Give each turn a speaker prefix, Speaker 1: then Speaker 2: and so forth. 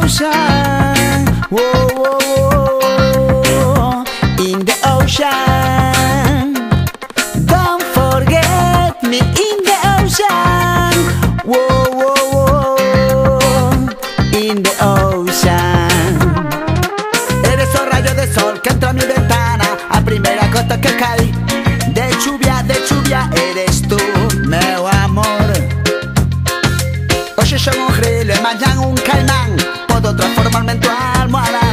Speaker 1: ocean. Whoa, whoa, whoa. In the ocean. Don't forget me in the ocean. Whoa, whoa, whoa. In the ocean. Eres un rayo de sol que entra a mi ventana, a primera gota que cae. De lluvia eres tú, meu amor. Hoxe son un grilo e mañan un caimán. Podo transformarme en tu almohada.